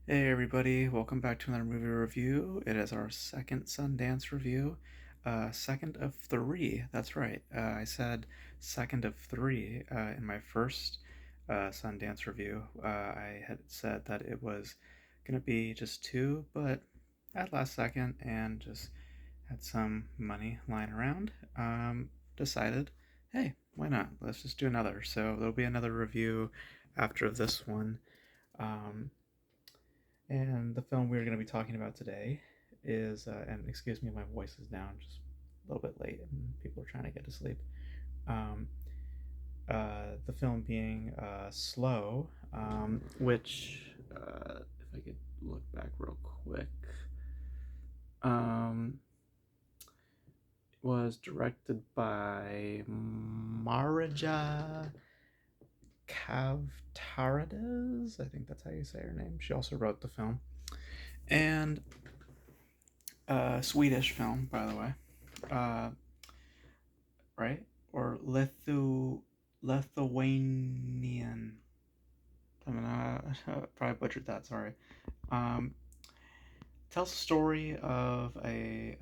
Hey everybody, welcome back to another movie review. It is our second Sundance review. Second of three, that's right. I said second of three in my first Sundance review. I had said that it was going to be just two, but at last second and just had some money lying around, decided, hey, why not? Let's just do another. So there'll be another review after this one. Um, and the film we're going to be talking about today is, and excuse me, my voice is down, just a little bit late, and people are trying to get to sleep. Um, the film being Slow, which, if I could look back real quick, um, was directed by Marija Kavtarides. I think that's how you say her name. She also wrote the film. And Swedish film, by the way. Uh, right? Or Lithuanian. I mean, probably butchered that. Sorry. Um, tells the story of a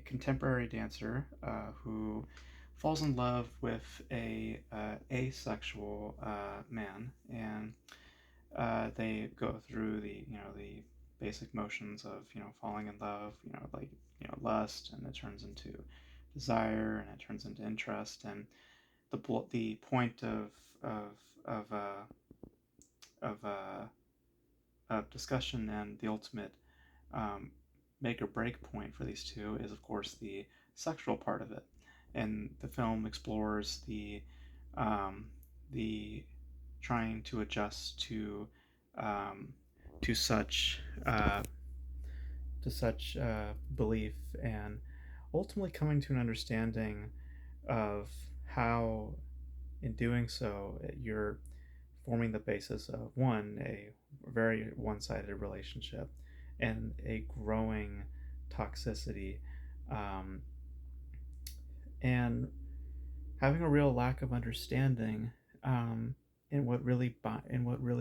contemporary dancer who falls in love with a asexual man, and they go through the basic motions of falling in love, like lust, and it turns into desire, and it turns into interest, and the point of of uh, of of discussion, and the ultimate um, make or break point for these two is, of course, the sexual part of it. And the film explores um, the trying to adjust um, to such uh, belief, and ultimately coming to an understanding of how, in doing so, you're forming the basis of one, a very one sided relationship, and a growing toxicity, um, and having a real lack of understanding um, in what really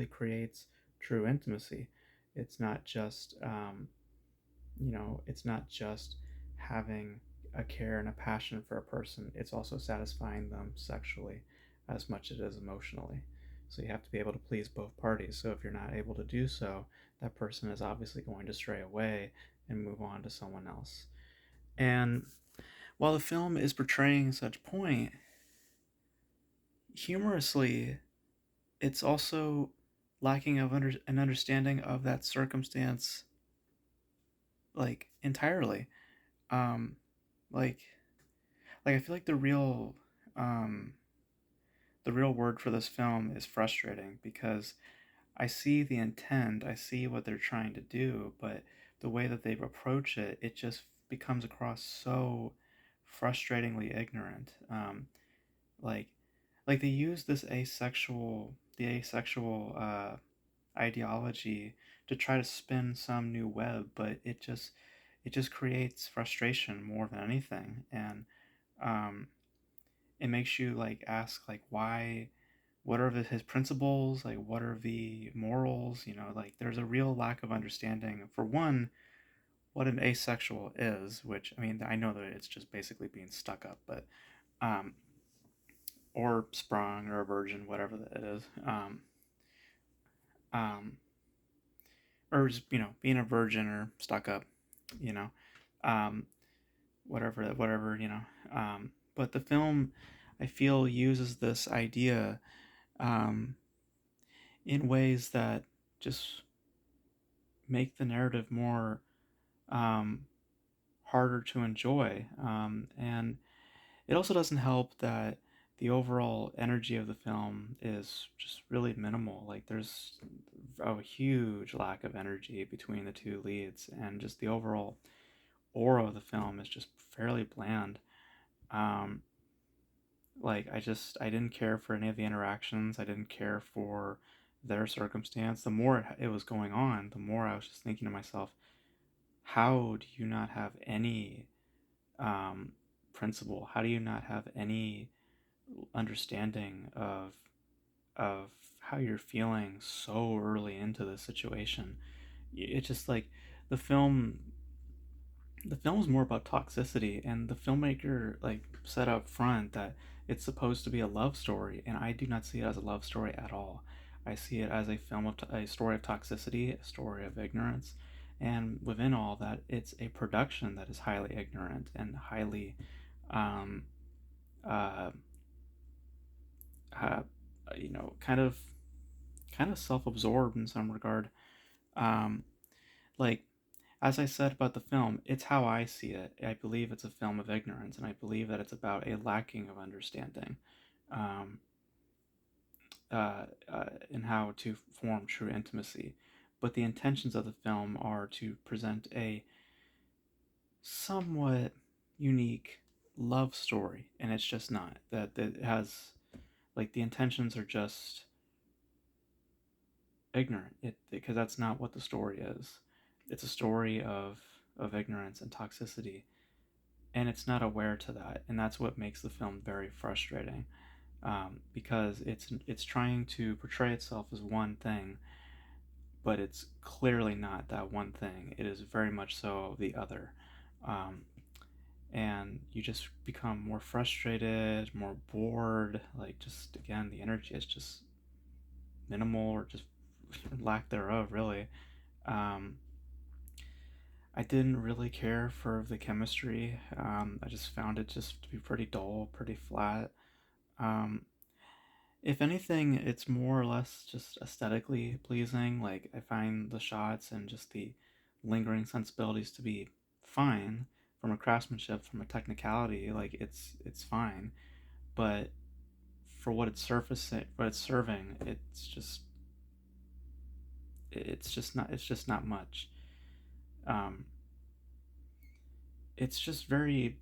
creates true intimacy. It's not just it's not just having a care and a passion for a person. It's also satisfying them sexually as much as it is emotionally. So you have to be able to please both parties. So if you're not able to do so, that person is obviously going to stray away and move on to someone else. And while the film is portraying such point, humorously, it's also lacking of an understanding of that circumstance, like entirely. Um, like I feel like um, the real word for this film is frustrating, because I see the intent, I see what they're trying to do, but the way that they approach it, it just becomes across so frustratingly ignorant. Like they use the asexual ideology to try to spin some new web, but it just creates frustration more than anything, and um, it makes you like ask, like, why, what are his principles, like what are the morals, like there's a real lack of understanding, for one, what an asexual is, which, I mean, I know that it's just basically being stuck up, but um or sprung, or a virgin, whatever it is, um or just being a virgin or stuck up, you know um whatever, but the film, I feel, uses this idea um in ways that just make the narrative more um, harder to enjoy. And it also doesn't help that the overall energy of the film is just really minimal. Like, there's a huge lack of energy between the two leads, and just the overall aura of the film is just fairly bland. Um, I didn't care for any of the interactions. I didn't care for their circumstance. The more it was going on, the more I was just thinking to myself, how do you not have any um, principle? How do you not have any understanding of how you're feeling so early into the situation? it's just like the film the film is more about toxicity, and the filmmaker like said up front that it's supposed to be a love story, and I do not see it as a love story at all. I see it as a a story of toxicity, a story of ignorance, and within all that, it's a production that is highly ignorant and highly, um, uh, uh, kind of self-absorbed in some regard. Um, like as I said about the film, it's how I see it. I believe it's a film of ignorance, and I believe that it's about a lacking of understanding, um, in how to form true intimacy. But the intentions of the film are to present a somewhat unique love story, and it's just not. That it has, like, the intentions are just ignorant. It because that's not what the story is. It's a story of ignorance and toxicity, and it's not aware to that, and that's what makes the film very frustrating, because it's trying to portray itself as one thing, but it's clearly not that one thing. It is very much so the other, um, and you just become more frustrated, more bored. Like, just again, the energy is just minimal, or just lack thereof, really. Um, I didn't really care for the chemistry. I just found it just to be pretty dull, pretty flat. Um, if anything, it's more or less just aesthetically pleasing. Like, I find the shots and just the lingering sensibilities to be fine from a craftsmanship, from a technicality. Like, it's fine, but for what it's surfacing, what it's serving, it's just not much. Um, it's just very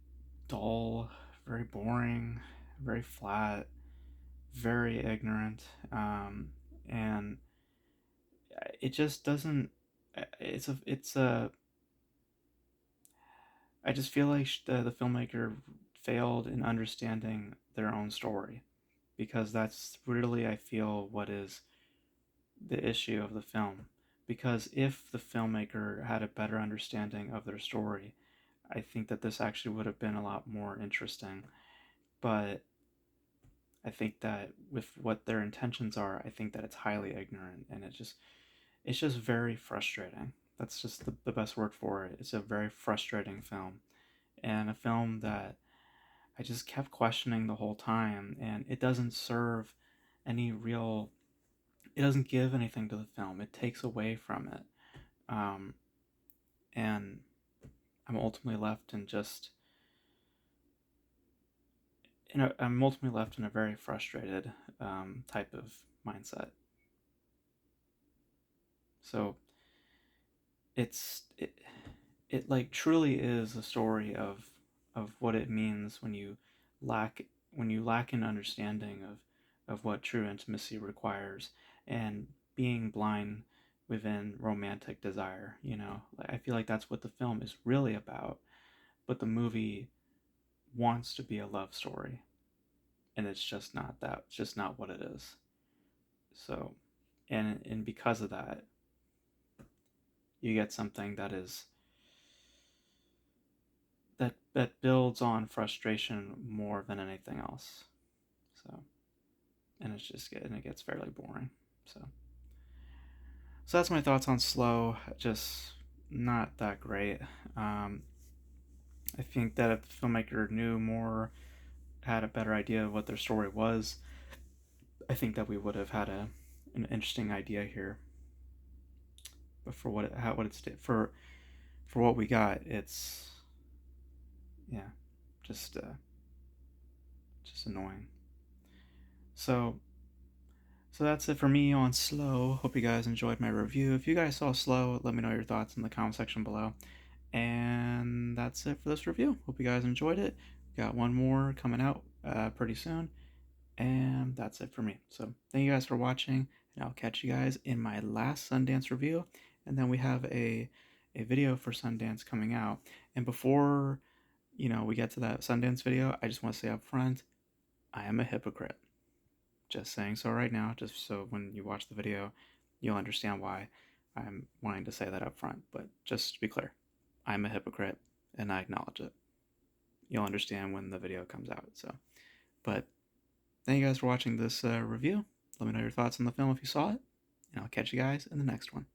dull, very boring, very flat, very ignorant, and it just doesn't. It's a. I just feel like the filmmaker failed in understanding their own story, because that's really, I feel, what is the issue of the film. Because if the filmmaker had a better understanding of their story, I think that this actually would have been a lot more interesting. But I think that with what their intentions are, I think that it's highly ignorant, and it's just very frustrating. That's just the best word for it. It's a very frustrating film, and a film that I just kept questioning the whole time, and it doesn't serve any real. It doesn't give anything to the film. It takes away from it, um, and I'm ultimately left in just. I'm ultimately left in a very frustrated, type of mindset. So it's it like truly is a story of what it means when you lack an understanding of what true intimacy requires, and being blind within romantic desire. I feel like that's what the film is really about, but the movie wants to be a love story, and it's just not that. It's just not what it is. So, and because of that, you get something that builds on frustration more than anything else. So, and it gets fairly boring. So, so that's my thoughts on Slow. Just not that great. Um, I think that if the filmmaker knew more, had a better idea of what their story was, I think that we would have had an interesting idea here. But for what it's for what we got, it's, yeah, just just annoying. So So that's it for me on Slow. Hope you guys enjoyed my review. If you guys saw Slow, let me know your thoughts in the comment section below. And that's it for this review. Hope you guys enjoyed it. Got one more coming out pretty soon. And that's it for me. So thank you guys for watching, and I'll catch you guys in my last Sundance review. And then we have a video for Sundance coming out. And before we get to that Sundance video, I just want to say up front, I am a hypocrite. Just saying so right now, just so when you watch the video, you'll understand why. I'm wanting to say that up front, but just to be clear, I'm a hypocrite and I acknowledge it. You'll understand when the video comes out. So, but thank you guys for watching this review. Let me know your thoughts on the film if you saw it, and I'll catch you guys in the next one.